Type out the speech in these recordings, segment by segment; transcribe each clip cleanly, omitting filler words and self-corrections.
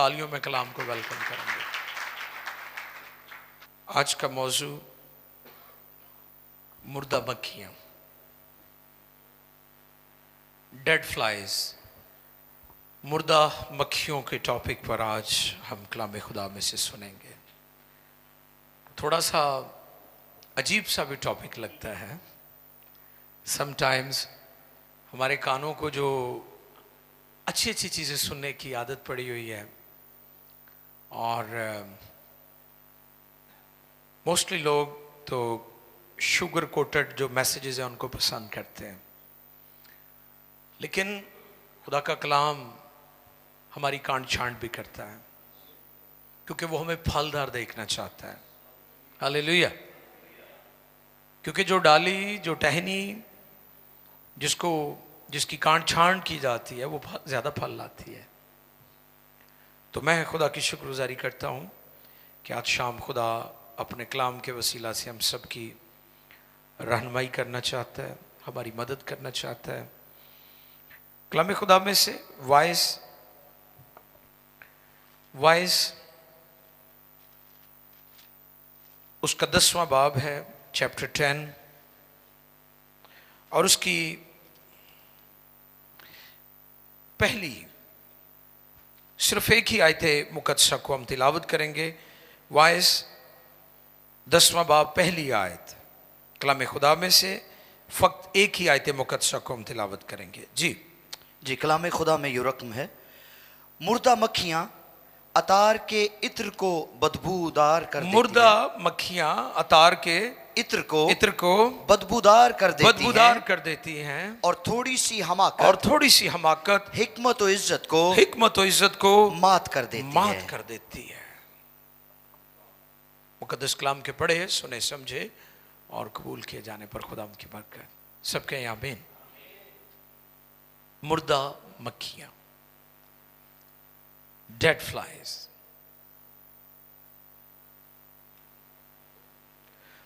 तालियों में कलाम को वेलकम करेंगे। आज का मौजू मुर्दा मक्खियाँ, डेड फ्लाइज। मुर्दा मक्खियों के टॉपिक पर आज हम कलाम खुदा में से सुनेंगे। थोड़ा सा अजीब सा भी टॉपिक लगता है। समटाइम्स हमारे कानों को जो अच्छी अच्छी चीज़ें सुनने की आदत पड़ी हुई है और मोस्टली लोग तो शुगर कोटेड जो मैसेजेस हैं उनको पसंद करते हैं, लेकिन खुदा का कलाम हमारी कांट छांट भी करता है, क्योंकि वो हमें फलदार देखना चाहता है। हालेलुया। क्योंकि जो डाली, जो टहनी, जिसकी कांट छांट की जाती है, वो ज़्यादा फल लाती है। तो मैं खुदा की शुक्रगुजारी करता हूँ कि आज शाम खुदा अपने कलाम के वसीला से हम सब की रहनुमाई करना चाहता है, हमारी मदद करना चाहता है। कलाम खुदा में से वाइस उसका 10वां बाब है, चैप्टर 10, और उसकी पहली सिर्फ एक ही आयत मुकद्दसा को हम तिलावत करेंगे। वाइस 10वां बाब पहली आयत, कलाम खुदा में से फक्त एक ही आयत मुकद्दसा को हम तिलावत करेंगे। जी कलाम खुदा में यो रकम है, मुर्दा मक्खियां अतार के इत्र को बदबूदार कर देती हैं। मुर्दा मक्खियां अतार के इत्र को बदबूदार कर देती हैं और थोड़ी सी हमाकत हिकमत और इज्जत को मात कर देती है। मुकद्दस कलाम के पढ़े, सुने, समझे और कबूल किए जाने पर खुदा की बरकत सबके आमीन। मुर्दा मक्खियां, डेड फ्लाइज।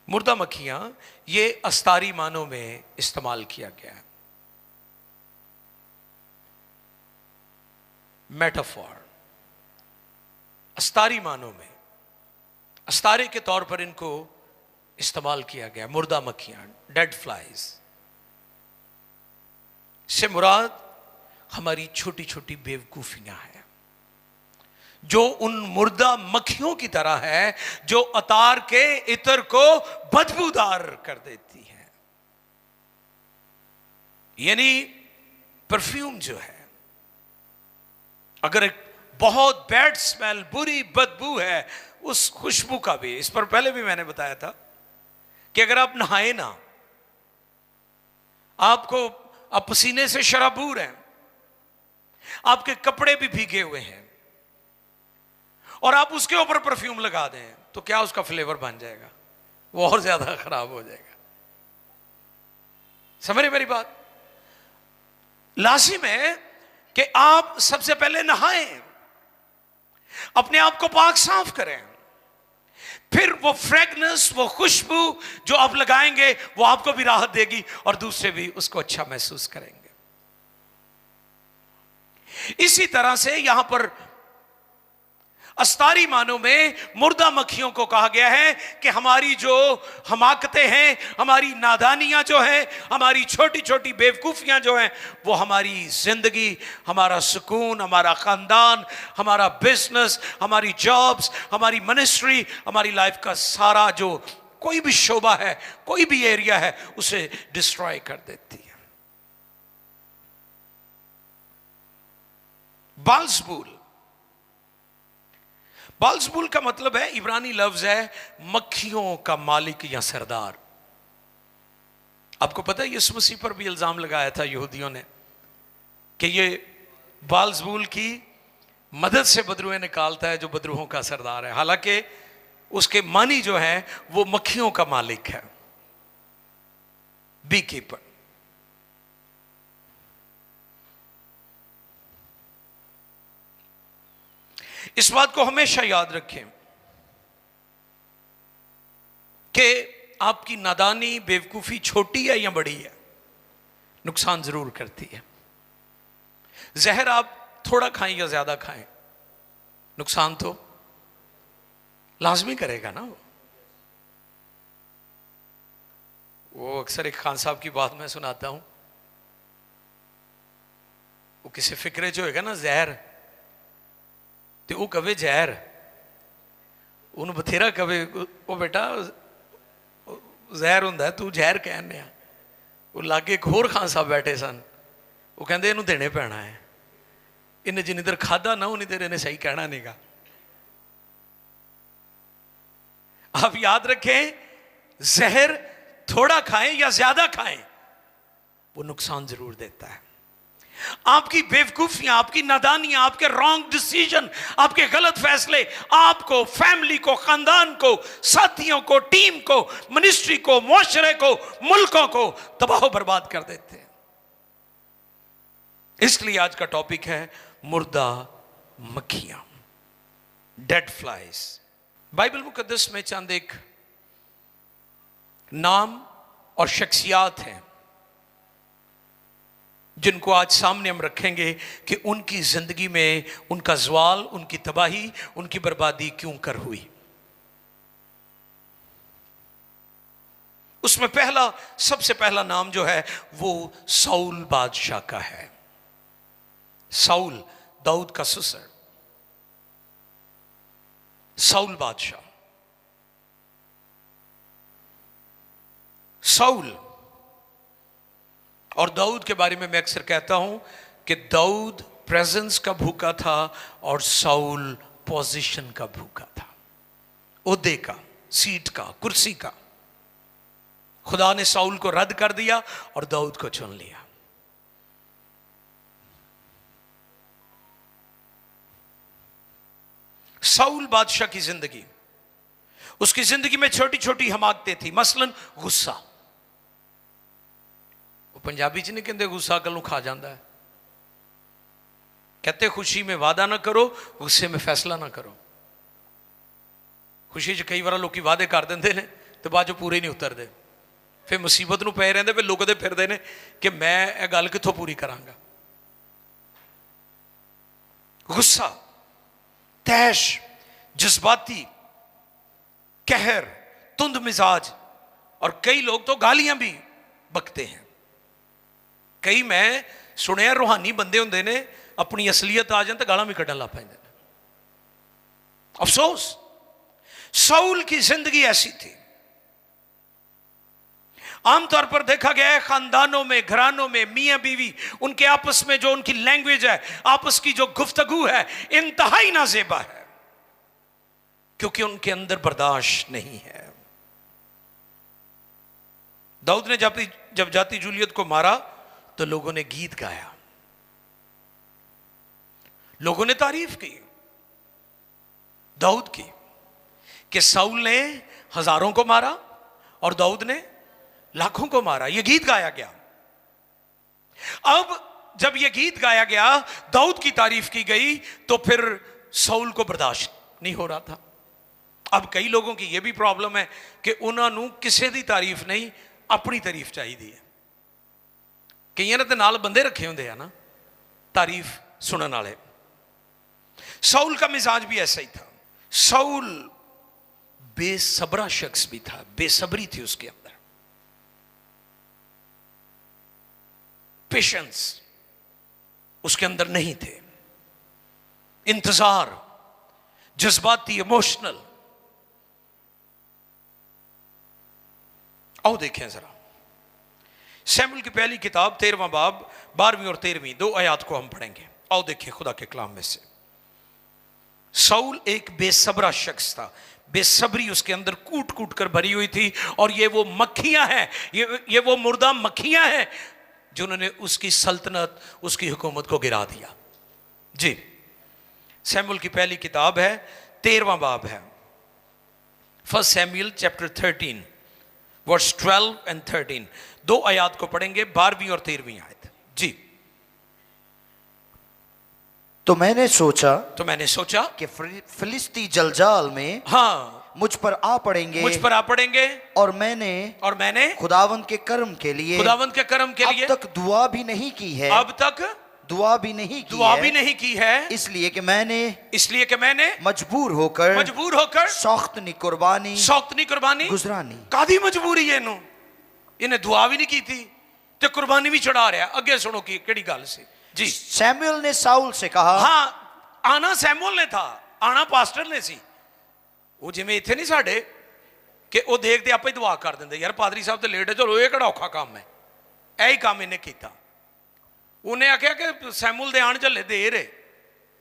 मुर्दा मक्खियां ये अस्तारी मानों में इस्तेमाल किया गया है, मेटाफॉर। अस्तारी मानों में, अस्तारे के तौर पर इनको इस्तेमाल किया गया। मुर्दा मक्खियां, डेड फ्लाइज से मुराद हमारी छोटी छोटी बेवकूफियां हैं, जो उन मुर्दा मक्खियों की तरह है जो अतार के इत्र को बदबूदार कर देती है। यानी परफ्यूम जो है, अगर एक बहुत बैड स्मेल, बुरी बदबू है, उस खुशबू का भी, इस पर पहले भी मैंने बताया था कि अगर आप नहाए ना, आप पसीने से शराबूर हैं, आपके कपड़े भी भीगे हुए हैं, और आप उसके ऊपर परफ्यूम लगा दें, तो क्या उसका फ्लेवर बन जाएगा? वो और ज्यादा खराब हो जाएगा। समझ रहे मेरी बात? लाजिम है कि आप सबसे पहले नहाएं, अपने आप को पाक साफ करें, फिर वो फ्रेगनेंस, वो खुशबू जो आप लगाएंगे वो आपको भी राहत देगी और दूसरे भी उसको अच्छा महसूस करेंगे। इसी तरह से यहां पर अस्तारी मानों में मुर्दा मक्खियों को कहा गया है कि हमारी जो हमाकतें हैं, हमारी नादानियां जो हैं, हमारी छोटी छोटी बेवकूफियां जो हैं, वो हमारी जिंदगी, हमारा सुकून, हमारा खानदान, हमारा बिजनेस, हमारी जॉब्स, हमारी मिनिस्ट्री, हमारी लाइफ का सारा जो कोई भी शोबा है, कोई भी एरिया है, उसे डिस्ट्रॉय कर देती है। बाल्ज़बूल का मतलब है, इब्रानी लफ्ज है मक्खियों का मालिक या सरदार। आपको पता है यीशु मसीह पर भी इल्जाम लगाया था यहूदियों ने कि ये बाल्ज़बूल की मदद से बदरूहें निकालता है, जो बदरूहों का सरदार है। हालांकि उसके मानी जो है वो मक्खियों का मालिक है, बी कीपर। इस बात को हमेशा याद रखें कि आपकी नादानी, बेवकूफी छोटी है या बड़ी है, नुकसान जरूर करती है। जहर आप थोड़ा खाएं या ज्यादा खाएं, नुकसान तो लाजमी करेगा ना। वो अक्सर एक खान साहब की बात मैं सुनाता हूं, वो किसी फिक्रे जो है ना जहर, तो वो कवे जहर उन बथेरा कवे वो बेटा जहर हुंदा तू जहर कहने। वो लागे एक होर खान साहब बैठे सन, वो कहते इनू देने पैना है, इन्हें जिन्नी देर खादा ना उन्नी देर इन्हें सही कहना नहीं गा। आप याद रखें, जहर थोड़ा खाएं या ज्यादा खाएं वो नुकसान जरूर देता है। आपकी बेवकूफियां, आपकी नादानियां, आपके रॉन्ग डिसीजन, आपके गलत फैसले आपको, फैमिली को, खानदान को, साथियों को, टीम को, मिनिस्ट्री को, मुआशरे को, मुल्कों को तबाह बर्बाद कर देते हैं। इसलिए आज का टॉपिक है मुर्दा मक्खियां, डेड फ्लाइज। बाइबल मुकद्दस में चंद एक नाम और शख्सियात हैं जिनको आज सामने हम रखेंगे कि उनकी जिंदगी में उनका ज़वाल, उनकी तबाही, उनकी बर्बादी क्यों कर हुई। उसमें पहला, सबसे पहला नाम जो है वो साउल बादशाह का है। साउल, दाऊद का ससुर, साउल बादशाह। साउल और दाऊद के बारे में मैं अक्सर कहता हूं कि दाऊद प्रेजेंस का भूखा था और साउल पोजीशन का भूखा था, ओहदे का, सीट का, कुर्सी का। खुदा ने साउल को रद्द कर दिया और दाऊद को चुन लिया। साउल बादशाह की जिंदगी, उसकी जिंदगी में छोटी छोटी हमाकतें थी। मसलन गुस्सा। वो पंजाबी च नहीं कहते गुस्सा कल खा जाता है, कहते खुशी में वादा ना करो, गुस्से में फैसला ना करो। खुशी च कई बार लोग वादे कर देंगे ने तो बाद पूरे नहीं उतरते, फिर मुसीबत नूं पै रहिंदे, फिर लुकदे फिरदे ने कि मैं यह गल कित्थों पूरी करांगा। गुस्सा, तैश, जज्बाती, कहर, तुंद मिजाज, और कई लोग तो गालियां भी बकते हैं। कई मैं सुनिया रूहानी बंदे होंदे ने, अपनी असलियत आ जाए तो गालां भी कड्ढन लग पैंदे ने। अफसोस, साउल की जिंदगी ऐसी थी। आमतौर पर देखा गया है खानदानों में, घरानों में, मियां बीवी, उनके आपस में जो उनकी लैंग्वेज है, आपस की जो गुफ्तगू है, इंतहाई नाजेबा है, क्योंकि उनके अंदर बर्दाश्त नहीं है। दाऊद ने जब जाती जूलियत को मारा तो लोगों ने गीत गाया, लोगों ने तारीफ की दाऊद की कि साउल ने हजारों को मारा और दाऊद ने लाखों को मारा। यह गीत गाया गया। अब जब यह गीत गाया गया, दाऊद की तारीफ की गई, तो फिर साउल को बर्दाश्त नहीं हो रहा था। अब कई लोगों की यह भी प्रॉब्लम है कि उन्होंने किसी की तारीफ नहीं, अपनी तारीफ चाहिए। कई ने नाल बंदे रखे होंगे ना तारीफ सुनने वाले। साउल का मिजाज भी ऐसा ही था। साउल बेसब्रा शख्स भी था, बेसब्री थी उसके अंदर, पेशेंस उसके अंदर नहीं थे, इंतजार, जज्बाती, इमोशनल। आओ देखें जरा शमूएल की पहली किताब 13वां बाब 12वीं और 13वीं 2 आयत को हम पढ़ेंगे। आओ देखिए खुदा के कलाम में से। साउल एक बेसब्रा शख्स था, बेसब्री उसके अंदर कूट कूट कर भरी हुई थी, और ये वो मक्खियां हैं, ये वो मुर्दा मक्खियां हैं जिन्होंने उसकी सल्तनत, उसकी हुकूमत को गिरा दिया। जी, शमूएल की पहली किताब है, 13वां बाब है, 1 सैमुअल चैप्टर 13 वर्स 12 एंड 13। 2 आयत को पढ़ेंगे, 12वीं और 13वीं आयत। जी। तो मैंने सोचा कि फिलिस्ती जलजाल में मुझ पर आ पड़ेंगे और मैंने खुदावंद के कर्म के लिए अब तक दुआ भी नहीं की है इसलिए कि मैंने मजबूर होकर सख्तनी कुर्बानी गुजरानी। कादी मजबूरी है इन्हें दुआ भी नहीं की थी तो कुर्बानी भी चढ़ा रहा। अगे सुनो की केड़ी गल सी जी। सैमुअल ने साउल से कहा, हाँ आना सैमुअल ने था, आना पास्टर ने सी। वो जिमें इत्थे नहीं साडे कि वो देखते आप ही दुआ कर देंगे, यार पादरी साहब तो लेट है, चलो ये केड़ा औखा काम है, यही काम इन्हें किया। उन्हें आख्या कि सैमुअल दे आने चले देर है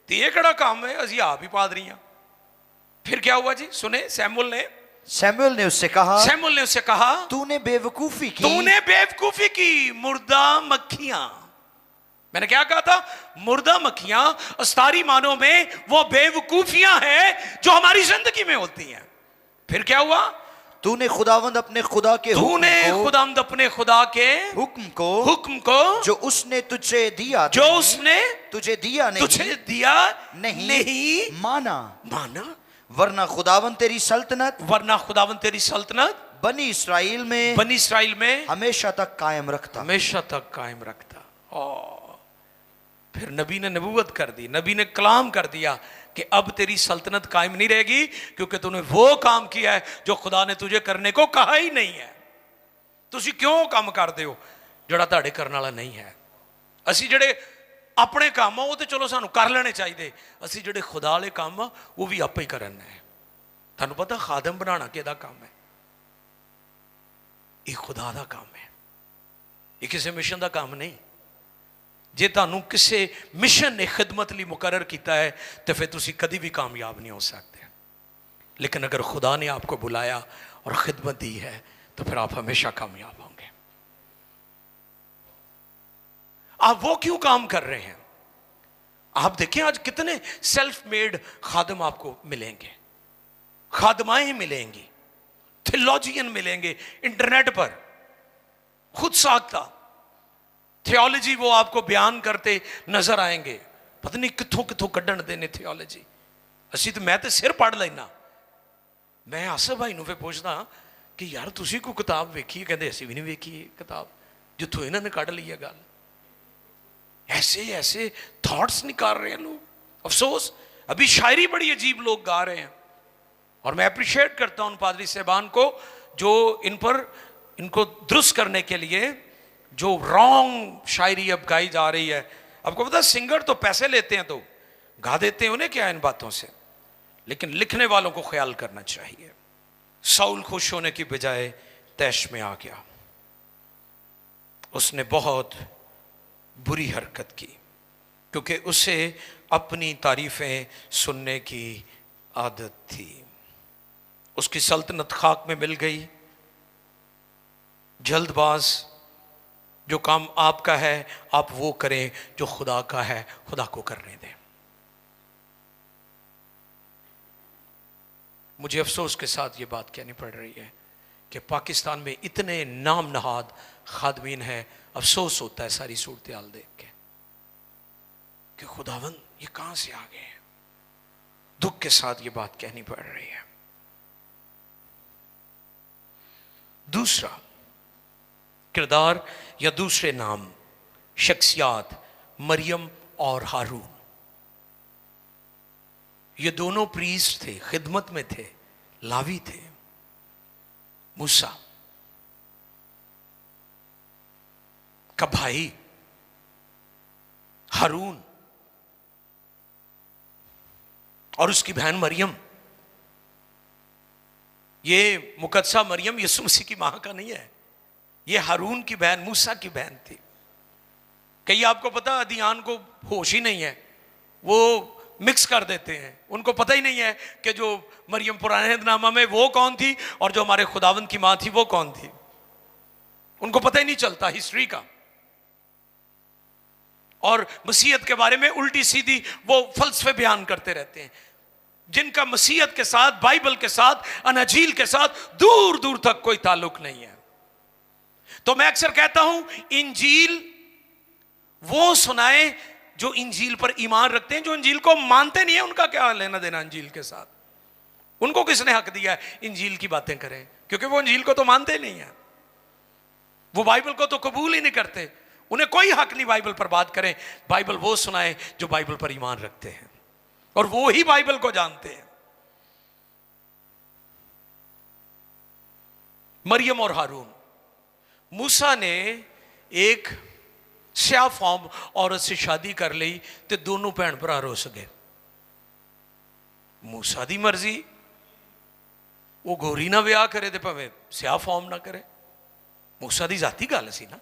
तो ये केड़ा काम है, असी आप ही पादरी हाँ। फिर क्या हुआ जी सुने, सैमुअल ने उससे कहा तूने बेवकूफी की मुर्दा मक्खियां। मैंने क्या कहा था, मुर्दा मक्खियां अस्तारी मानों में वो बेवकूफियां हैं जो हमारी जिंदगी में होती हैं। फिर क्या हुआ, तूने खुदावंद अपने खुदा के हुक्म को जो उसने तुझे दिया नहीं माना, वरना खुदावंद तेरी सल्तनत बनी इसराइल में हमेशा तक कायम रखता। फिर नबी ने नबूवत कर दी, नबी ने कलाम कर दिया कि अब तेरी सल्तनत कायम नहीं रहेगी क्योंकि तूने वो काम किया है जो खुदा ने तुझे करने को कहा ही नहीं है। तुसी क्यों काम करते हो जोड़ा ताड़े करने वाला नहीं है। असी जड़े अपने काम वो तो चलो सानू कर लेने चाहिए, असी जड़े खुदा वाले काम वो भी आपे ही करना है। थानू पता खादम बनाना किहदा काम है, ये खुदा दा काम है, ये किसी मिशन का काम नहीं। जे तुहानू किसी मिशन ने खिदमत लई मुकर्रर किया है तो फिर तुसी कभी भी कामयाब नहीं हो सकते। लेकिन अगर खुदा ने आपको बुलाया और खिदमत दी है तो फिर आप हमेशा कामयाब होंगे। आप वो क्यों काम कर रहे हैं? आप देखें आज कितने सेल्फ मेड खादम आपको मिलेंगे, खादमाएं मिलेंगी, थियोलॉजियन मिलेंगे इंटरनेट पर, खुद साख्ता थियोलॉजी वो आपको बयान करते नजर आएंगे। पता नहीं कितों कितों कड्ढण देने थियोलॉजी। असी तो मैं तो सिर पढ़ लेना। मैं आसिफ भाई फिर पूछदा कि यार तुसी कोई किताब वेखी है? कहते असी भी नहीं वेखी किताब जिथों इन्होंने कढ़ ली है गल। ऐसे थॉट्स निकाल रहे हैं लोग। अफसोस अभी शायरी बड़ी अजीब लोग गा रहे हैं और मैं अप्रिशिएट करता हूं उन पादरी साहबान को जो इनको दुरुस्त करने के लिए जो रॉन्ग शायरी अब गाई जा रही है। आपको पता सिंगर तो पैसे लेते हैं तो गा देते हैं, उन्हें क्या इन बातों से, लेकिन लिखने वालों को ख्याल करना चाहिए। साउल खुश होने की बजाय तैश में आ गया। उसने बहुत बुरी हरकत की क्योंकि उसे अपनी तारीफें सुनने की आदत थी। उसकी सल्तनत खाक में मिल गई। जल्दबाज जो काम आपका है आप वो करें, जो खुदा का है खुदा को करने दें। मुझे अफसोस के साथ ये बात कहनी पड़ रही है कि पाकिस्तान में इतने नाम नहाद खादमीन हैं। अफसोस होता है सारी सूरत हाल देख के कि खुदावंद ये कहां से आ गए हैं। दुख के साथ ये बात कहनी पड़ रही है। दूसरा किरदार या दूसरे नाम, शख्सियात मरियम और हारून। ये दोनों प्रीस्ट थे, खिदमत में थे, लावी थे। मूसा का भाई हारून और उसकी बहन मरियम। ये मुकद्दसा मरियम यीशु मसीह की मां का नहीं है, ये हारून की बहन मूसा की बहन थी। कई आपको पता अदियान को होश ही नहीं है, वो मिक्स कर देते हैं। उनको पता ही नहीं है कि जो मरियम पुराने हिदनामा में वो कौन थी और जो हमारे खुदावंद की मां थी वो कौन थी। उनको पता ही नहीं चलता हिस्ट्री का। और मसीहत के बारे में उल्टी सीधी वो फलसफे बयान करते रहते हैं जिनका मसीहत के साथ, बाइबल के साथ, अनाजील के साथ दूर दूर तक कोई ताल्लुक नहीं है। तो मैं अक्सर कहता हूं इंजील वो सुनाए जो इंजील पर ईमान रखते हैं। जो इंजील को मानते नहीं है उनका क्या लेना देना इंजील के साथ। उनको किसने हक दिया है इंजील की बातें करें? क्योंकि वो इंजील को तो मानते नहीं है, वो बाइबल को तो कबूल ही नहीं करते। उन्हें कोई हक नहीं बाइबल पर बात करें। बाइबल वो सुनाए जो बाइबल पर ईमान रखते हैं और वो ही बाइबल को जानते हैं। मरियम और हारून, मूसा ने एक स्याह फॉर्म औरत से शादी कर ली तो दोनों भैन भरा रुस गए। मूसा दी मर्जी, वो गोरी ना विआह करे तो भावें स्याह फॉर्म ना करे, मूसा दी जाती गल सी ना।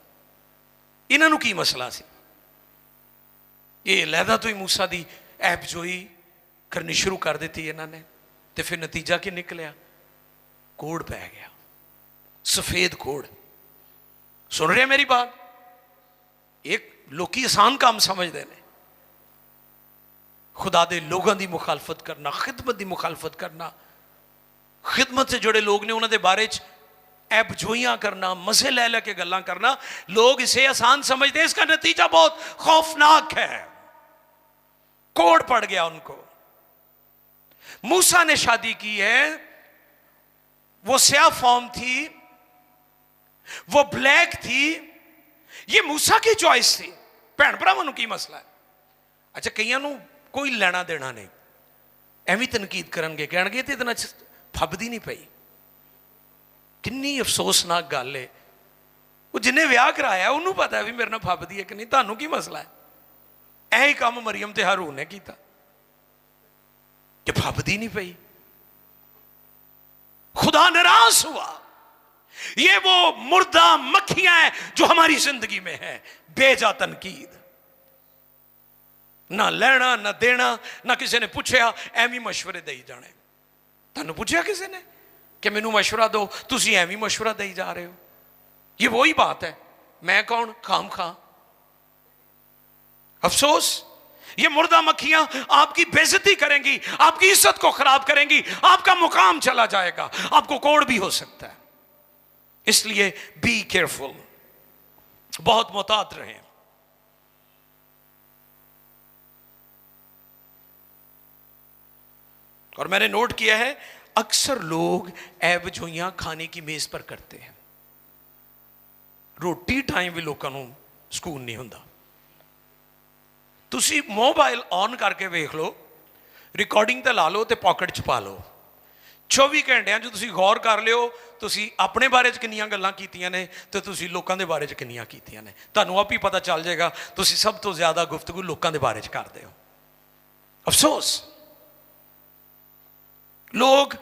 इन्हों की मसला सी? ये लहदा तो ही मूसा दी ऐबजोई करनी शुरू कर दी इन्होंने, तो फिर नतीजा क्या निकलिया? कोड़ पै गया, सफेद कोड़। सुन रहे मेरी बात? एक लोकी आसान काम समझते हैं, खुदा दे लोगों की मुखालफत करना, खिदमत की मुखालफत करना, खिदमत से जुड़े लोग ने उन्होंने बारे ऐबजोइयां करना, मजे ले लेके गल्लां करना, लोग इसे आसान समझते हैं। इसका नतीजा बहुत खौफनाक है, कोड़ पड़ गया उनको। मूसा ने शादी की है, वो स्याह फॉर्म थी, वो ब्लैक थी, ये मूसा की चॉइस थी। भैन भरावां नूं की मसला है? अच्छा, कईयां नूं कोई लेना देना नहीं, एवं तनकीद करनगे, कहणगे ते इतना फबदी नहीं पई। किन्नी अफसोसनाक गल है। वो जिन्हें विआह कराया उन्होंने पता है भी मेरे नाल फबदी है कि नहीं, तुहानूं की मसला है? यही काम मरियम ते हारून ने किया कि फबदी नहीं पई। खुदा नाराज हुआ। ये वो मुर्दा मक्खियां हैं जो हमारी जिंदगी में है, बेजा तनकीद, ना लेना ना देना, ना किसी ने पूछा, एवं मशवरे दे जाने। तुहानूं पूछा किसी ने कि मैनू मशवरा दो, तुसीं एवं मशवरा दे जा रहे हो? ये वही बात है, मैं कौन खाम खा। अफसोस, ये मुर्दा मक्खियां आपकी बेइज्जती करेंगी, आपकी इज्जत को खराब करेंगी, आपका मुकाम चला जाएगा, आपको कोड़ भी हो सकता है। इसलिए बी केयरफुल, बहुत मोहतात रहें। और मैंने नोट किया है, अक्सर लोग ऐबजोइयां खाने की मेज पर करते हैं। रोटी टाइम भी लोगों को सुकून नहीं होता। तुसी मोबाइल ऑन करके वेख लो, रिकॉर्डिंग तो ला लो तो पॉकेट च पा लो। 24 घंटिया जो तुसी गौर कर लियो, तुसी अपने बारे च किन्नियां गल्लां कीतियां ने ते तुसी लोकां दे बारे च किन्नियां कीतियां ने। तुहानूं आप ही पता चल जाएगा, तुसी सब तो ज्यादा गुफ्तगू लोकां दे बारे च करदे हो। अफसोस, लोग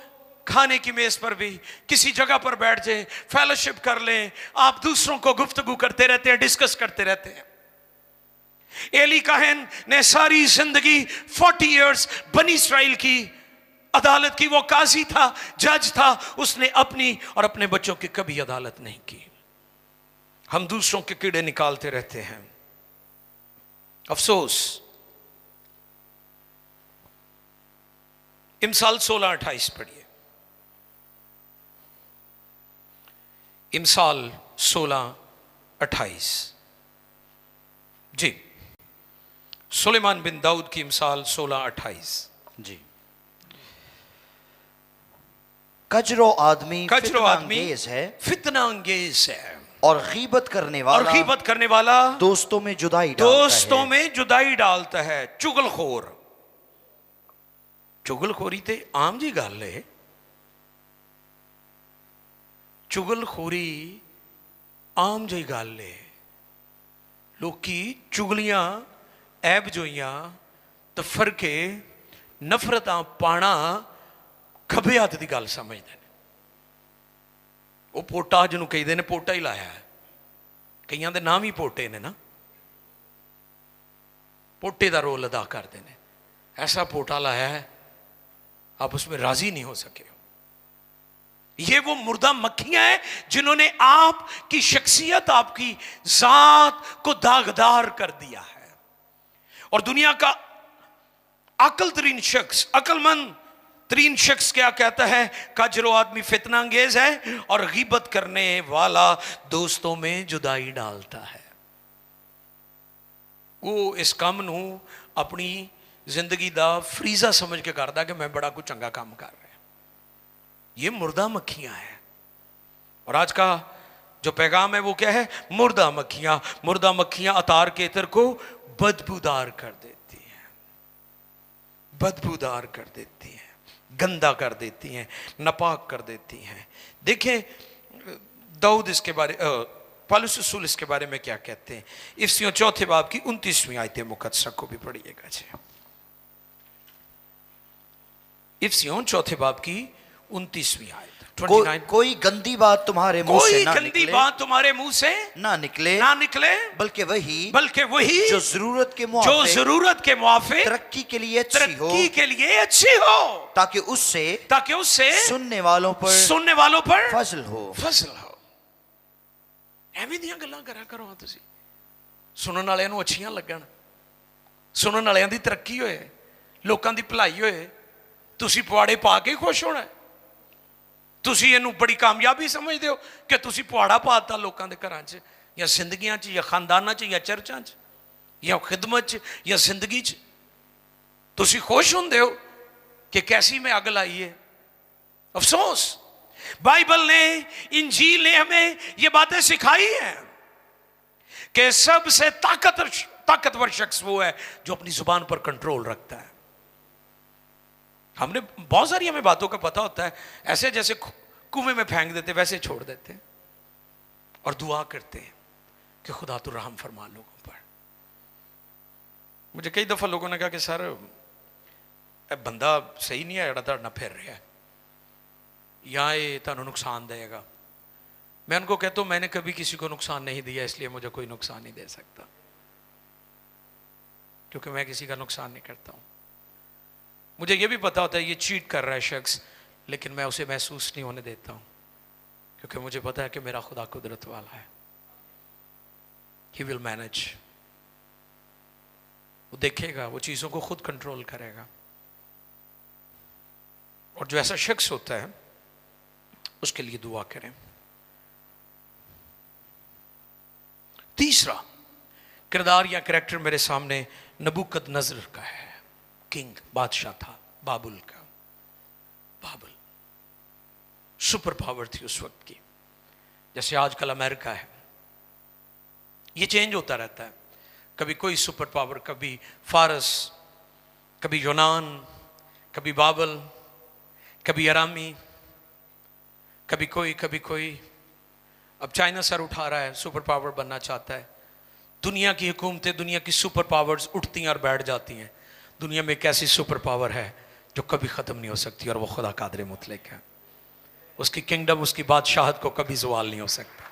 खाने की मेज पर भी किसी जगह पर बैठ जाए, फेलोशिप कर लें, आप दूसरों को गुफ्तगू करते रहते हैं, डिस्कस करते रहते हैं। एली काहन ने सारी जिंदगी 40 इयर्स बनी इस्राइल की अदालत की, वो काजी था, जज था, उसने अपनी और अपने बच्चों की कभी अदालत नहीं की। हम दूसरों के कीड़े निकालते रहते हैं। अफसोस। इमसाल 16:28 पढ़िए। इमसाल 16:28 जी, सुलेमान बिन दाऊद की इमसाल 16:28 जी। कजरो आदमी है, फितना अंगेज है, और गीबत करने वाला दोस्तों में जुदाई डालता है। चुगलखोर, चुगलखोरी ते आम जी गल है। चुगलखोरी आम जी गल है। लोकी चुगलियां, ऐबजोइयां, तफरके, नफरतां पाना खब्बे हत्थ की गल समझते हैं। वो पोटा जिन्हों कहते हैं, पोटा ही लाया है, कईयां दे नाम ही पोटे ने ना, पोटे का रोल अदा करते हैं। ऐसा पोटा लाया है, आप उसमें राजी नहीं हो सके। ये वो मुर्दा मक्खियां हैं जिन्होंने आपकी शख्सियत, आपकी जात को दागदार कर दिया है। और दुनिया का अक्ल तरीन शख्स, अक्लमंद तरीन शख्स क्या कहता है? कजरो आदमी फितना अंगेज है और गीबत करने वाला दोस्तों में जुदाई डालता है। वो इस काम नू अपनी जिंदगी का फरीजा समझ के करता कि मैं बड़ा कुछ चंगा काम कर रहा। ये मुर्दा मक्खियां हैं। और आज का जो पैगाम है वो क्या है? मुर्दा मक्खियां। मुर्दा मक्खियां अतार के इत्र को बदबूदार कर देती हैं, बदबूदार कर देती हैं, गंदा कर देती हैं, नापाक कर देती हैं। देखें दाऊद इसके बारे पौलुस रसूल इसके बारे में क्या कहते हैं। इफिसियों 4 बाब की 29वीं आयत मुकद्दसा को भी पढ़िएगा जी। इफिसियों 4 बाब की 29वीं आयत। कोई गंदी बात तुम्हारे मुंह से ना निकले, गंदी बात तुम्हारे मुंह से ना निकले, बल्कि वही जो जरूरत के मुआफिक तरक्की के लिए अच्छी हो, ताकि उससे सुनने वालों पर फजल हो। ਐਵੇਂ ਦੀਆਂ ਗੱਲਾਂ ਕਰਿਆ ਕਰੋ। ਤੁਸੀਂ ਸੁਣਨ ਵਾਲਿਆਂ ਨੂੰ ਅੱਛੀਆਂ ਲੱਗਣ, ਸੁਣਨ ਵਾਲਿਆਂ ਦੀ ਤਰੱਕੀ ਹੋਏ, ਲੋਕਾਂ ਦੀ ਭਲਾਈ ਹੋਏ, ਤੁਸੀਂ ਪੁਆੜੇ ਪਾ ਕੇ ਖੁਸ਼ ਹੋਣਾ। ਤੁਸੀਂ ਇਹਨੂੰ ਬੜੀ ਕਾਮਯਾਬੀ ਸਮਝਦੇ ਹੋ ਕਿ ਤੁਸੀਂ ਪੁਆੜਾ ਪਾਤਾ ਲੋਕਾਂ ਦੇ ਘਰਾਂ 'ਚ ਜਾਂ ਜ਼ਿੰਦਗੀਆਂ 'ਚ ਜਾਂ ਖਾਨਦਾਨਾਂ 'ਚ ਜਾਂ ਚਰਚਾਂ 'ਚ ਜਾਂ ਖਿਦਮਤ 'ਚ ਜਾਂ ਜ਼ਿੰਦਗੀ 'ਚ ਤੁਸੀਂ ਖੁਸ਼ ਹੁੰਦੇ ਹੋ कि कैसी में अग लाई है। अफसोस, बाइबल ने, इंजील ने हमें ये बातें सिखाई हैं कि सबसे ताकतवर शख्स वो है जो अपनी जुबान पर कंट्रोल रखता है। हमने बहुत सारी हमें बातों का पता होता है, ऐसे जैसे कुएं में फेंक देते वैसे छोड़ देते हैं और दुआ करते हैं कि खुदा तू रहम फरमा लोगों पर। मुझे कई दफा लोगों ने कहा कि सर बंदा सही नहीं है जड़ा तुहाडे नाल फिर रहा है या ये तुहानू नुकसान देगा। मैं उनको कहता हूं मैंने कभी किसी को नुकसान नहीं दिया, इसलिए मुझे कोई नुकसान नहीं दे सकता, क्योंकि मैं किसी का नुकसान नहीं करता हूं। मुझे ये भी पता होता है ये चीट कर रहा है शख्स, लेकिन मैं उसे महसूस नहीं होने देता हूं, क्योंकि मुझे पता है कि मेरा खुदा कुदरत वाला है। ही विल मैनेज, वो देखेगा, वो चीज़ों को खुद कंट्रोल करेगा। और जो ऐसा शख्स होता है उसके लिए दुआ करें। तीसरा किरदार या करैक्टर मेरे सामने नबूकदनजर का है। किंग, बादशाह था बाबुल का। बाबुल सुपर पावर थी उस वक्त की, जैसे आजकल अमेरिका है। ये चेंज होता रहता है, कभी कोई सुपर पावर, कभी फारस, कभी यूनान, कभी बाबल, कभी अरामी, कभी कोई। अब चाइना सर उठा रहा है, सुपर पावर बनना चाहता है। दुनिया की हुकूमतें, दुनिया की सुपर पावर्स उठती हैं और बैठ जाती हैं। दुनिया में एक ऐसी सुपर पावर है जो कभी ख़त्म नहीं हो सकती, और वो खुदा कादिर मुतलक है। उसकी किंगडम, उसकी बादशाहत को कभी ज़वाल नहीं हो सकता।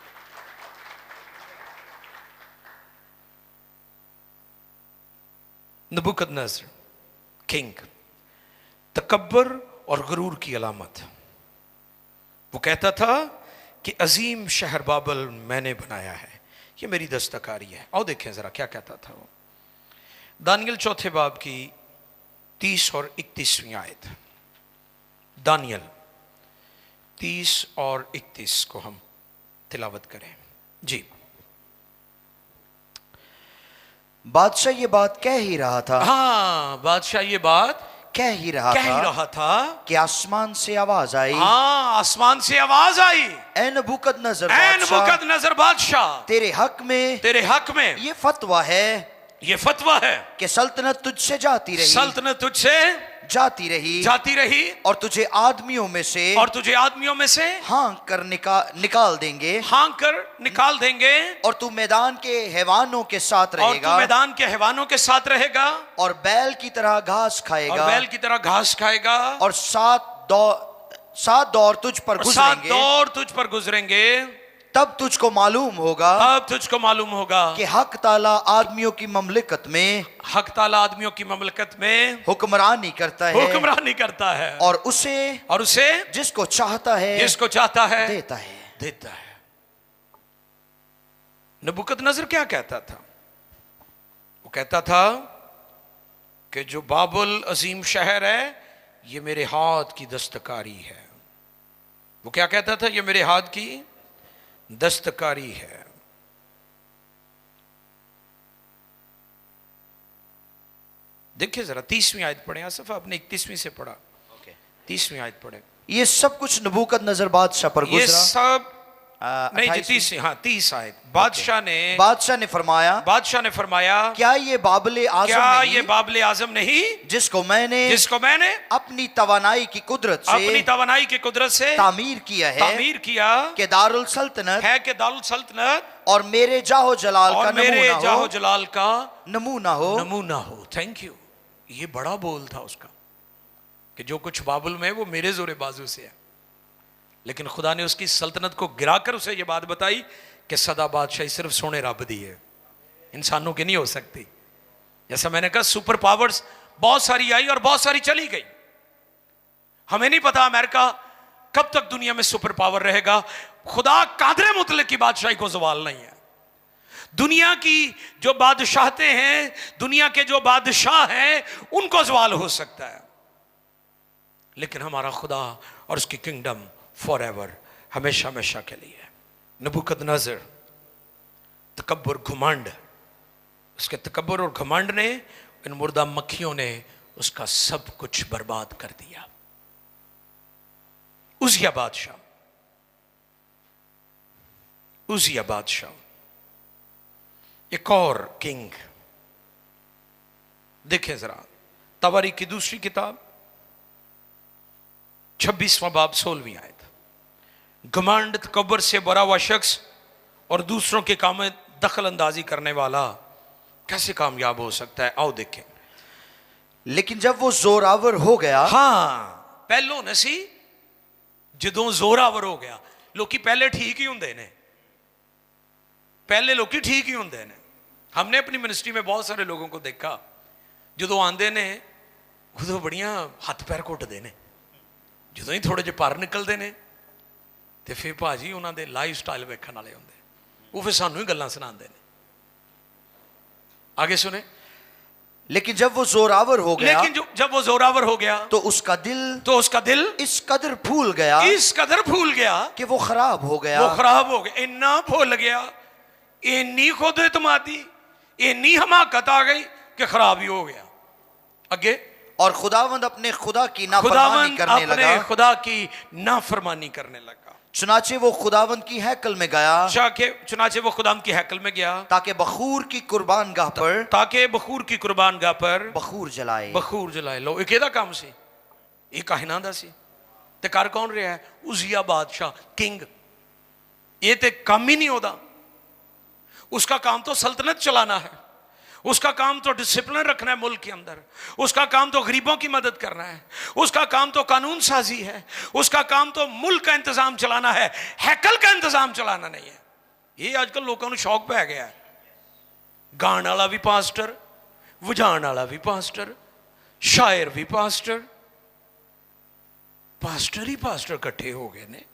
नबूकदनेस्सर किंग, तकब्बर और गुरूर की अलामत। वो कहता था कि अजीम शहर बाबल मैंने बनाया है, ये मेरी दस्तकारी है। आओ देखें जरा क्या कहता था वो। दानियल 4 बाब की 30 और 31वीं आयत। दानियल 30 और 31 को हम तिलावत करें जी। बादशाह ये बात कह ही रहा था। हाँ, बादशाह ये बात कह ही रहा था कि आसमान से आवाज आई। हाँ, आसमान से आवाज आई। ऐ नबूकदनेस्सर बादशाह, तेरे हक में ये फतवा है कि सल्तनत तुझसे जाती रही और तुझे आदमियों में से हाँक कर निकाल देंगे और तू मैदान के हैवानों के साथ रहेगा और बैल की तरह घास खाएगा और 7 दौर तुझ पर गुजरेंगे। तब तुझको मालूम होगा कि हक ताला आदमियों की ममलिकत में हुक्मरानी करता है और उसे जिसको चाहता है देता है। नबूकदनेस्सर क्या कहता था? वो कहता था कि जो बाबुल अजीम शहर है ये मेरे हाथ की दस्तकारी है। वो क्या कहता था? ये मेरे हाथ की दस्तकारी है। देखिए जरा 30वीं आयत पढ़े। आसफ आपने 31वीं से पढ़ा, 30वीं आयत पढ़े। ये सब कुछ नबूकदनेस्सर बादशाह पर गुजरा। ये सब नहीं जी 30 हाँ 30 आयत। बादशाह ने फरमाया क्या ये बाबले आजम नहीं जिसको मैंने अपनी तवानाई की कुदरत से तामीर किया कि दारुल सल्तनत और मेरे जाहो जलाल का नमूना हो। Thank you. ये बड़ा बोल था उसका कि जो कुछ बाबुल में है वो मेरे जोरे बाजू से है, लेकिन खुदा ने उसकी सल्तनत को गिराकर उसे ये बात बताई कि सदा बादशाही सिर्फ सोने रब दी है, इंसानों की नहीं हो सकती। जैसा मैंने कहा सुपर पावर्स बहुत सारी आई और बहुत सारी चली गई। हमें नहीं पता अमेरिका कब तक दुनिया में सुपर पावर रहेगा। खुदा कादरे मुतलक की बादशाही को ज़वाल नहीं है। दुनिया की जो बादशाहते हैं, दुनिया के जो बादशाह हैं, उनको ज़वाल हो सकता है, लेकिन हमारा खुदा और उसकी किंगडम फॉर एवर, हमेशा हमेशा के लिए। नबूकदनेस्सर तकब्बुर घमंड, उसके तकब्बुर और घमंड ने, इन मुर्दा मक्खियों ने उसका सब कुछ बर्बाद कर दिया। उजिया बादशाह एक और किंग। देखें जरा तवारीख की दूसरी किताब 26वां बाब 16वीं आयत। घमंड तकब्बुर से भरा हुआ शख्स और दूसरों के काम में दखल अंदाजी करने वाला कैसे कामयाब हो सकता है? आओ देखें। लेकिन जब वो जोरावर हो गया, हाँ पहलो नसी जदों जोरावर हो गया। लोकी पहले ठीक ही होंगे ने, पहले लोकी ठीक ही होंगे ने। हमने अपनी मिनिस्ट्री में बहुत सारे लोगों को देखा, जदों आंदे ने उदों बड़ियां हथ पैर घुटदे ने, जदों ही थोड़े जे पर निकलते हैं तो फिर भाजी उन्होंने लाइफ स्टाइल वेखण वाले होंगे, वो फिर सानू ही गल्लां सुनाते हैं। आगे सुने। लेकिन जब वो जोरावर हो गया तो उसका दिल इस कदर फूल गया कि वो खराब हो गया। इन्ना भूल गया, इन्नी खुद एतमादी, इन्नी हमाकत आ गई कि खराब ही हो गया। आगे। और खुदावंद अपने खुदा की नाफरमानी करने लगा। चुनाचे वो खुदावंद की हैकल में गया ताकि बखूर की कुर्बान गाह पर बखूर जलाए। लो एक एदा काम सी, एक काहिना दा सी। ते कर कौन रहा है? उजिया बादशाह किंग। ये ते काम ही नहीं होता। उसका काम तो सल्तनत चलाना है, उसका काम तो डिसिप्लिन रखना है मुल्क के अंदर, उसका काम तो गरीबों की मदद करना है, उसका काम तो कानून साजी है, उसका काम तो मुल्क का इंतजाम चलाना है, हैकल का इंतजाम चलाना नहीं है। ये आजकल लोगों को शौक पै गया है। गाण वाला भी पास्टर, वजाण वाला भी पास्टर, शायर भी पास्टर ही पास्टर इकट्ठे हो गए ने।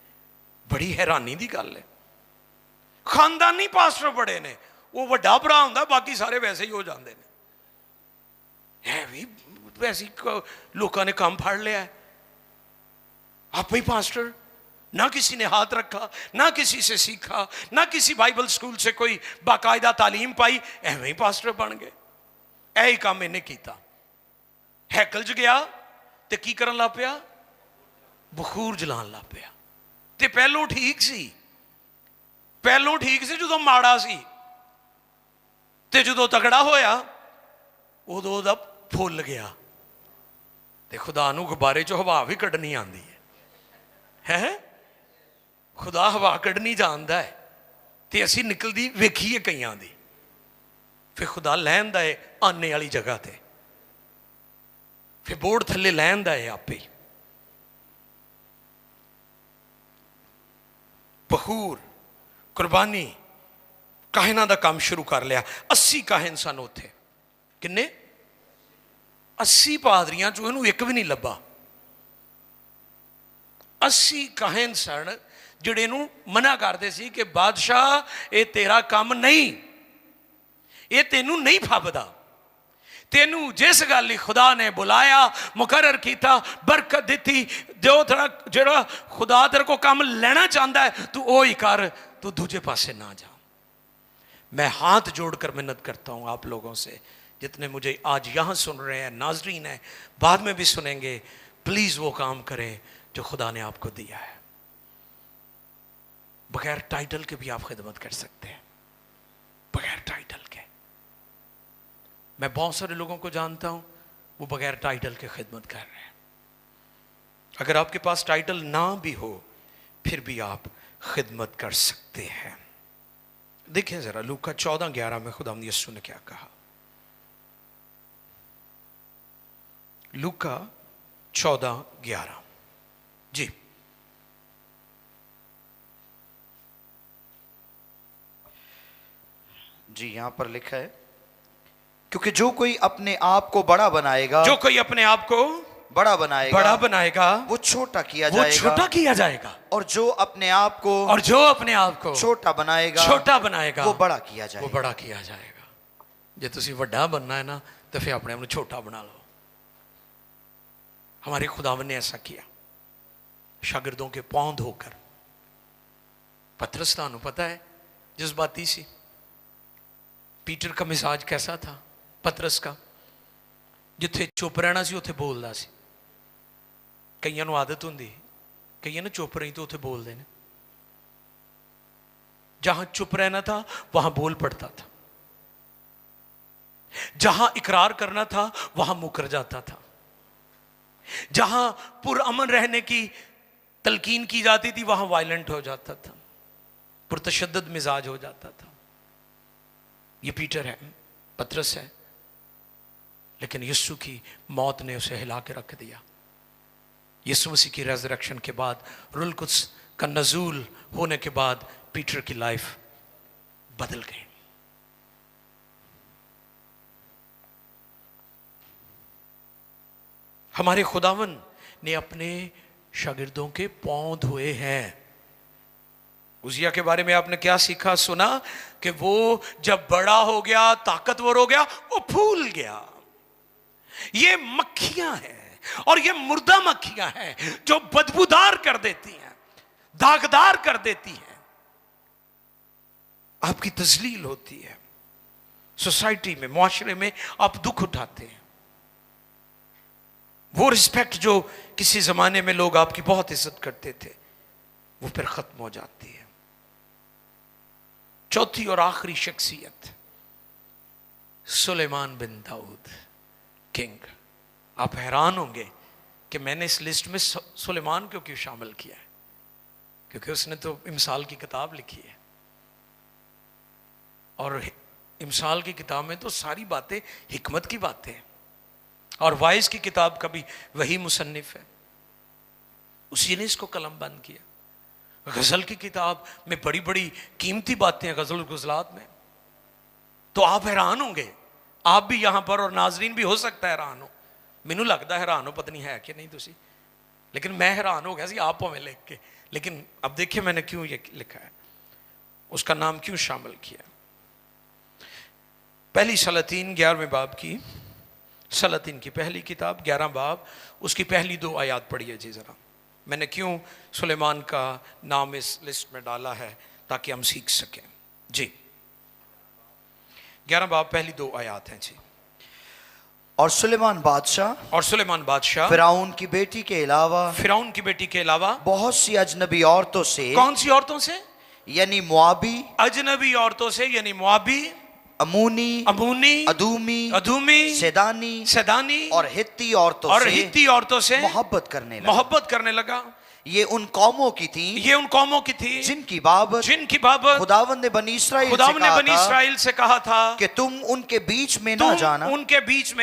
बड़ी हैरानी की गल है। खानदानी पास्टर बड़े ने, वो वड्डा भरा होंदा, बाकी सारे वैसे ही हो जाते हैं। है भी वैसे लोगों ने काम फड़ लिया है। आप ही पास्टर, ना किसी ने हाथ रखा, ना किसी से सीखा, ना किसी बाइबल स्कूल से कोई बाकायदा तालीम पाई, एवं ही पास्टर बन गए। यही काम इन्हें किया। हैकल च गया तो की करन लग पिया? बखूर जलान लग पिया। ते पहलों ठीक सी जो माड़ा सी, ते जो तगड़ा होया उदों दा फुल गया। ते खुदा नूं गुब्बारे चो हवा भी कढ़नी आती है। खुदा हवा कढ़नी जानता है, ते असी निकलती वेखीए कईयां दी। फिर खुदा लैंदा है आने वाली जगह ते, फिर बोर्ड थले लैंदा है आपे। बखूर कुर्बानी काहिना का काम शुरू कर लिया। 80 काहिन सन उत्थे। किन्ने? 80 पादरियां चो इनू एक भी नहीं लभा। 80 काहिन सन जिहड़े इनू मना करते सी कि बादशाह ये तेरा काम नहीं, ये तेनू नहीं फबदा। तेनू जिस गल लई खुदा ने बुलाया, मुकर्रर किया, बरकत दी, जो तेरा जिहड़ा खुदा तेरे को काम लेना चाहता है तू वो ही कर, तू दूजे पासे ना जा। मैं हाथ जोड़कर मिन्नत करता हूं आप लोगों से, जितने मुझे आज यहां सुन रहे हैं, नाजरीन हैं, बाद में भी सुनेंगे, प्लीज वो काम करें जो खुदा ने आपको दिया है। बगैर टाइटल के भी आप खिदमत कर सकते हैं, बगैर टाइटल के। मैं बहुत सारे लोगों को जानता हूं वो बगैर टाइटल के खिदमत कर रहे हैं। अगर आपके पास टाइटल ना भी हो फिर भी आप खिदमत कर सकते हैं। देखें जरा लूका 14:11 में खुदावंद यीशु ने क्या कहा। लूका 14:11 जी। जी यहां पर लिखा है, क्योंकि जो कोई अपने आप को बड़ा बनाएगा, जो कोई अपने आप को बड़ा बनाएगा वो छोटा किया जाएगा, और जो अपने आप को छोटा बनाएगा वो बड़ा किया जाएगा। जे तुसी वड्डा बनना है ना तो फिर अपने आप को छोटा बना लो। हमारे खुदावन ने ऐसा किया, शागिर्दों के पौंध होकर। पतरस तानू पता है जज्बाती सी। पीटर का मिजाज कैसा था पतरस का? जिथे चुप रहना सी उथे बोलदा सी। कईयां नू आदत हुंदी, कईयां ने चुप रही तो उथे बोलदे ने। जहां चुप रहना था वहां बोल पड़ता था, जहां इकरार करना था वहां मुकर जाता था, जहां पुरअमन रहने की तलकीन की जाती थी वहां वायलेंट हो जाता था, पुरतशद्दद मिजाज हो जाता था। ये पीटर है, पतरस है, लेकिन यीशु की मौत ने उसे हिला के रख दिया। यीशु मसीह की रेजरेक्शन के बाद, रूह कुद्स का नज़ूल होने के बाद पीटर की लाइफ बदल गई। हमारे खुदावन ने अपने शागिर्दों के पौंध हुए हैं। उजिया के बारे में आपने क्या सीखा, सुना कि वो जब बड़ा हो गया, ताकतवर हो गया, वो फूल गया। ये मक्खियां हैं और ये मुर्दा मक्खियां हैं जो बदबूदार कर देती हैं, दागदार कर देती हैं, आपकी तजलील होती है। सोसाइटी में, मुआशरे में आप दुख उठाते हैं। वो रिस्पेक्ट जो किसी जमाने में लोग आपकी बहुत इज्जत करते थे वो फिर खत्म हो जाती है। चौथी और आखिरी शख्सियत सुलेमान बिन दाऊद, किंग। आप हैरान होंगे कि मैंने इस लिस्ट में सुलेमान को क्यों शामिल किया है, क्योंकि उसने तो इमसाल की किताब लिखी है और इमसाल की किताब में तो सारी बातें हिकमत की बातें हैं, और वाइज की किताब का भी वही मुसन्निफ है, उसी ने इसको कलम बंद किया। गजल की किताब में बड़ी बड़ी कीमती बातें हैं गजल गुजलात में। तो आप हैरान होंगे, आप भी यहां पर और नाजरीन भी हो सकता है हैरान हो। मैनू लगता हैरान हो, पता नहीं है कि नहीं तुसी, लेकिन मैं हैरान हो गया सी आप में लिख के। लेकिन अब देखिए मैंने क्यों ये लिखा है, उसका नाम क्यों शामिल किया। पहली सलातीन 11वें बाब की, सलातीन की पहली किताब 11 बाब, उसकी पहली 2 आयात पढ़िए जी जरा। मैंने क्यों सुलेमान का नाम इस लिस्ट में डाला है ताकि हम सीख सकें जी। 11 बाब पहली 2 आयात हैं जी। और सुलेमान बादशाह फिरौन की बेटी के अलावा बहुत सी अजनबी औरतों से, कौन सी औरतों से? यानी मुआबी, अजनबी औरतों से, यानी मुआबी, अमूनी, अदूमी, सैदानी और हित्ती औरतों से मोहब्बत करने लगा। ये उन कौमों की थी जिनकी बाबत खुदावंद ने बनी इस्राएल से कहा था कि तुम उनके बीच में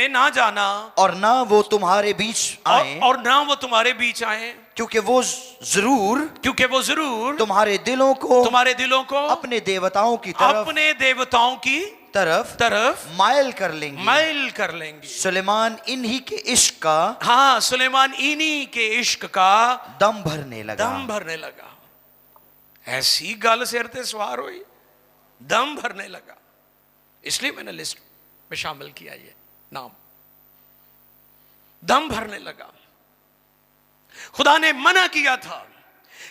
ना जाना और ना वो तुम्हारे बीच आए, क्योंकि वो जरूर तुम्हारे दिलों को अपने देवताओं की तरफ माइल कर लेंगे। सुलेमान इन्हीं के इश्क का दम भरने लगा। ऐसी गल सिर ते सवार हुई, दम भरने लगा। इसलिए मैंने लिस्ट में शामिल किया ये नाम, दम भरने लगा। खुदा ने मना किया था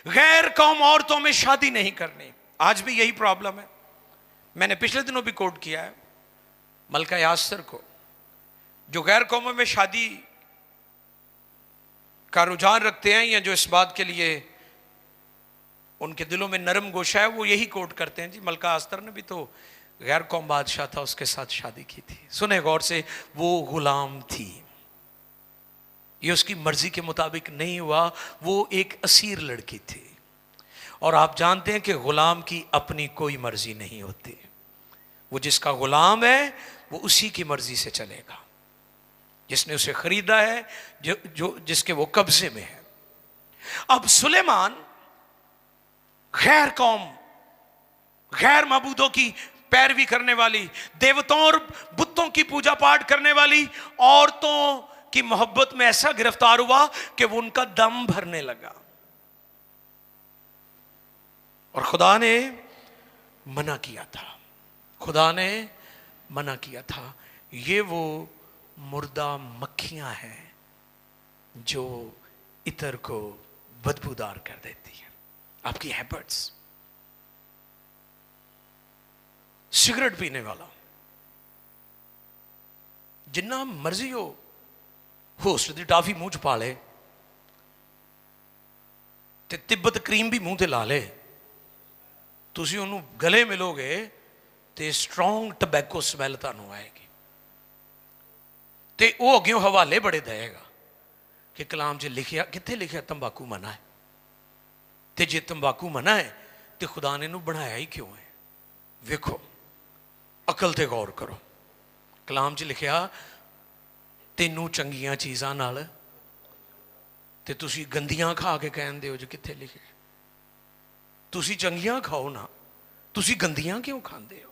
गैर कौम औरतों में शादी नहीं करनी। आज भी यही प्रॉब्लम है। मैंने पिछले दिनों भी कोट किया है मलका यासर को, जो गैर कौमों में शादी का रुझान रखते हैं या जो इस बात के लिए उनके दिलों में नरम गोशा है, वो यही कोट करते हैं जी, मलका अस्तर ने भी तो गैर कौम बादशाह था, उसके साथ शादी की थी। सुने गौर से, वो गुलाम थी, ये उसकी मर्जी के मुताबिक नहीं हुआ, वो एक असीर लड़की थी। और आप जानते हैं कि गुलाम की अपनी कोई मर्जी नहीं होती, वो जिसका गुलाम है वो उसी की मर्जी से चलेगा, जिसने उसे खरीदा है, जो जिसके वो कब्जे में है। अब सुलेमान गैर कौम, गैर माबूदों की पैरवी करने वाली, देवताओं और बुतों की पूजा पाठ करने वाली औरतों की मोहब्बत में ऐसा गिरफ्तार हुआ कि वो उनका दम भरने लगा। और खुदा ने मना किया था, खुदा ने मना किया था। ये वो मुर्दा मक्खियां हैं जो इत्र को बदबूदार कर देती है। आपकी हैबिट्स, सिगरेट पीने वाला जिन्ना मर्जी हो होस्ट दी टाफी मुंह च पा ले ते तिब्बत क्रीम भी मुंह ते ला ले, तुसी उन्होंने गले मिलोगे ते स्ट्रोंग टबैको स्मैल तुहानू आएगी। ते वो अग्यों हवाले बड़े देगा कि कलाम च लिखिया, कित्थे लिखिया तंबाकू मना है, ते जे तंबाकू मना है तो खुदा ने इनू बनाया ही क्यों है। वेखो, अकल ते गौर करो। कलाम च लिखिया तेनू चंगियां चीज़ां नाल ते तुसी गंदियां खा के कहते हो जो, कित्थे लिखे? तुसी चंगियां खाओ ना, तुसी गंदियां क्यों खाते हो?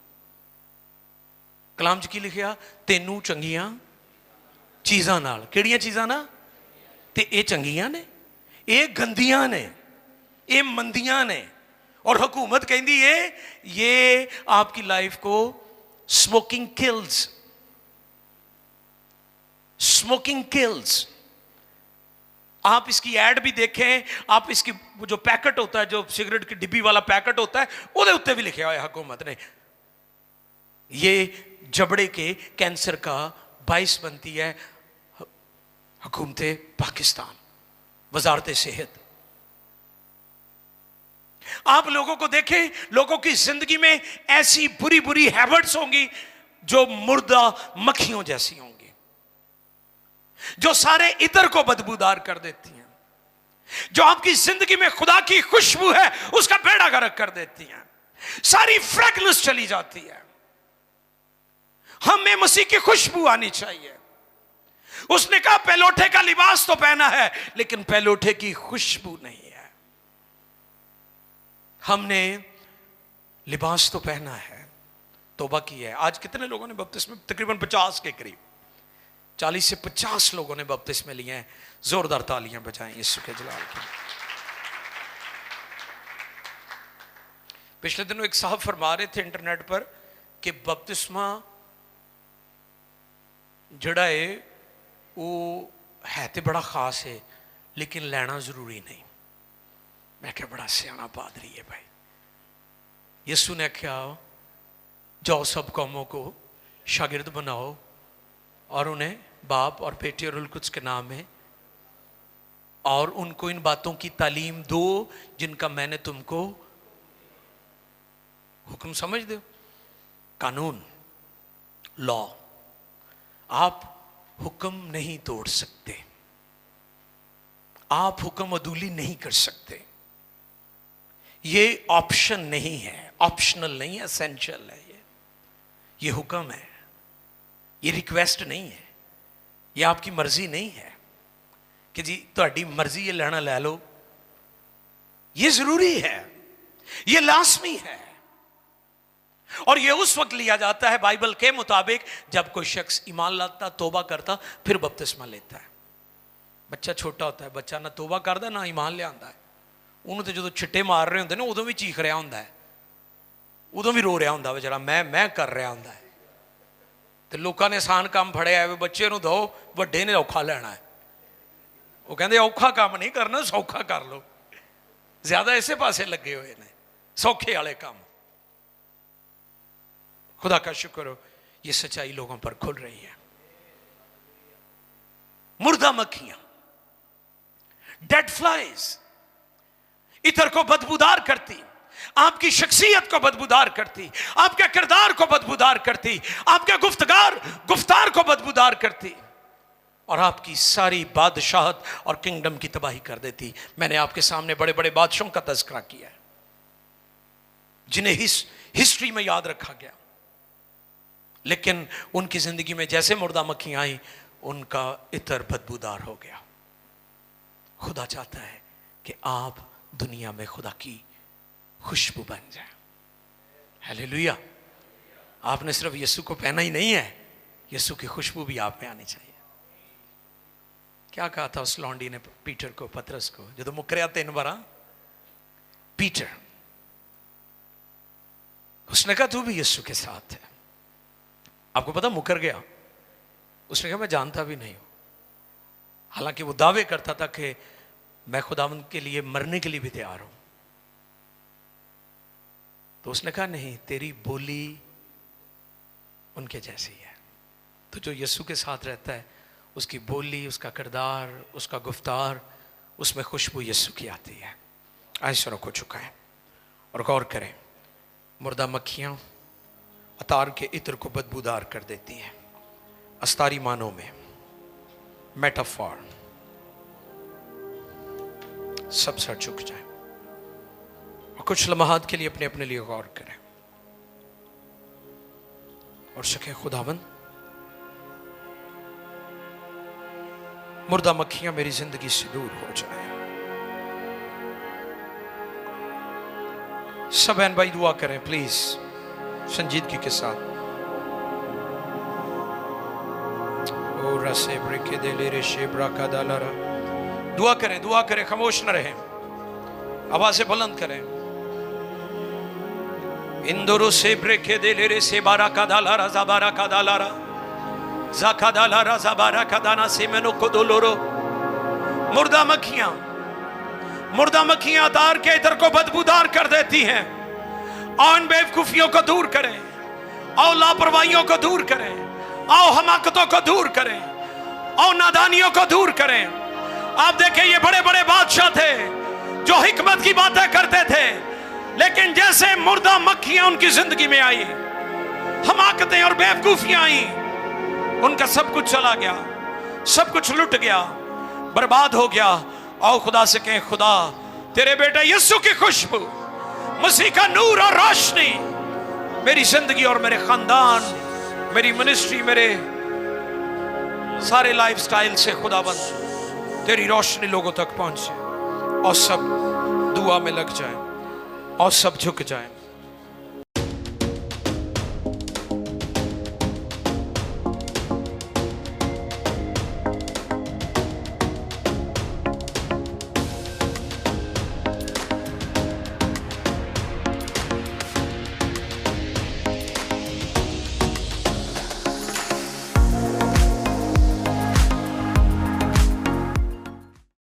कलाम च की लिखिया? तेनू चंगियां चीज़ां नाल। किहड़ियां चीज़ां ना? ते ये चंगियां ने, ये गंदियां ने, ये मंदियां ने। और हुकूमत कहती है ये आपकी लाइफ को स्मोकिंग किल्स, स्मोकिंग किल्स। आप इसकी एड भी देखें, आप इसकी जो पैकेट होता है, जो सिगरेट की डिब्बी वाला पैकेट होता है, उसके उत्ते भी लिखा हुआ है हुकूमत ने, ये जबड़े के कैंसर का बाइस बनती है। हुकूमत पाकिस्तान, वजारत सेहत। आप लोगों को देखें, लोगों की जिंदगी में ऐसी बुरी बुरी हैबिट्स होंगी जो मुर्दा मक्खियों जैसी होंगी, जो सारे इत्र को बदबूदार कर देती हैं, जो आपकी जिंदगी में खुदा की खुशबू है उसका बेड़ा गर्क कर देती हैं, सारी फ्रेगनेंस चली जाती है। हमें मसीह की खुशबू आनी चाहिए। उसने कहा पहलोठे का लिबास तो पहना है लेकिन पहलोठे की खुशबू नहीं है। हमने लिबास तो पहना है, तौबा की है। आज कितने लोगों ने बपतिस्मे? तकरीबन 50 के करीब, 40 से 50 लोगों ने बपतिस्मे लिए हैं। जोरदार तालियां बजाएं यीशु के जलाल की। पिछले दिनों एक साहब फरमा रहे थे इंटरनेट पर कि बपतिस्मा जड़ा है वो है तो बड़ा खास है लेकिन लेना जरूरी नहीं। मैं क्या बड़ा सियाना पादरी है भाई। यीशु ने क्या, जाओ सब कौमों को शागिर्द बनाओ और उन्हें बाप और बेटे और रूह कुद्स के नाम में, और उनको इन बातों की तालीम दो जिनका मैंने तुमको हुक्म समझ दो। कानून, लॉ। आप हुक्म नहीं तोड़ सकते, आप हुक्म अदूली नहीं कर सकते। ये ऑप्शन नहीं है, ऑप्शनल नहीं है, एसेंशियल है। ये हुक्म है, ये रिक्वेस्ट नहीं है, ये आपकी मर्जी नहीं है कि जी तुम्हारी मर्जी ये लेना ले लो। ये जरूरी है, ये लाजमी है। और ये उस वक्त लिया जाता है बाइबल के मुताबिक जब कोई शख्स ईमान लाता, तौबा करता, फिर बपतिस्मा लेता है। बच्चा छोटा होता है, बच्चा ना तौबा करता ना ईमान ले आता है। उन्होंने तो जो छिट्टे मार रहे होंगे ना उदों भी चीख रहा होंगे, उदों भी रो रहा होंगे बेचारा, मैं कर रहा होंगे। तो लोगों ने आसान काम फड़िया है, बच्चे को दो, वड्डे ने औखा लेना है। वो कहते औखा काम नहीं करना, सौखा कर लो। ज्यादा इसे पासे लगे हुए ने, सौखे वाले काम। खुदा का शुक्र हो, ये सच्चाई लोगों पर खुल रही है। मुर्दा मक्खियां, डेड फ्लाइज, इतर को बदबूदार करती, आपकी शख्सियत को बदबूदार करती, आपके किरदार को बदबूदार करती, आपके गुफ्तार को बदबूदार करती, और आपकी सारी बादशाहत और किंगडम की तबाही कर देती। मैंने आपके सामने बड़े बड़े बादशाहों का तज़किरा किया है जिन्हें हिस्ट्री में याद रखा गया, लेकिन उनकी जिंदगी में जैसे मुर्दा मक्खियां आई, उनका इतर बदबूदार हो गया। खुदा चाहता है कि आप दुनिया में खुदा की खुशबू बन जाए। हालेलुया। आपने सिर्फ यीशु को पहना ही नहीं है, यीशु की खुशबू भी आप में आनी चाहिए। क्या कहा था उस लौंडी ने पीटर को, पतरस को, जो तो मुकरिया 3 बार, पीटर, उसने कहा तू भी यीशु के साथ है। आपको पता मुकर गया, उसने कहा मैं जानता भी नहीं हूं। हालांकि वो दावे करता था कि मैं खुदावंद के लिए मरने के लिए भी तैयार हूं। तो उसने कहा नहीं, तेरी बोली उनके जैसी है। तो जो यीशु के साथ रहता है, उसकी बोली, उसका किरदार, उसका गुफ्तार, उसमें खुशबू यीशु की आती है। आइए को चुकाएं और गौर करें। मुर्दा मक्खियां अतार के इत्र को बदबूदार कर देती हैं। अस्तारी मानों में मेटाफॉर, सब सर झुक जाए और कुछ लम्हात के लिए अपने अपने लिए गौर करें और सके खुदावंद, मुर्दा मक्खियां मेरी जिंदगी से दूर हो जाए। सब बहन भाई दुआ करें प्लीज, संजीदगी के साथ। ओ रसे ब्रेके दे ले रे शेबरा का दालारा। दुआ करें, दुआ करें, खामोश न रहें, आवाज़ें बुलंद करें। इंदुरु से ब्रेके दे ले रे सेबारा का दालारा, ज़बारा का दालारा, ज़ाका दालारा, ज़बारा का दाना से मैंने को दोलोरो। मुर्दा मक्खियां अतार के इतर को बदबूदार कर देती हैं। आओ इन बेवकूफियों को दूर करें, आओ लापरवाहियों को दूर करें, आओ हमाकतों को दूर करें, आओ नादानियों को दूर करें। आप देखें, ये बड़े बड़े बादशाह थे जो हिकमत की बातें करते थे, लेकिन जैसे मुर्दा मक्खियां उनकी जिंदगी में आई, हमाकतें और बेवकूफियां आई, उनका सब कुछ चला गया, सब कुछ लुट गया, बर्बाद हो गया। आओ खुदा से कहें, खुदा तेरे बेटे यीशु की खुशबू, मसीह का नूर और रोशनी मेरी जिंदगी और मेरे खानदान, मेरी मिनिस्ट्री, मेरे सारे लाइफस्टाइल से खुदाबंद तेरी रोशनी लोगों तक पहुंचे। और सब दुआ में लग जाए और सब झुक जाए।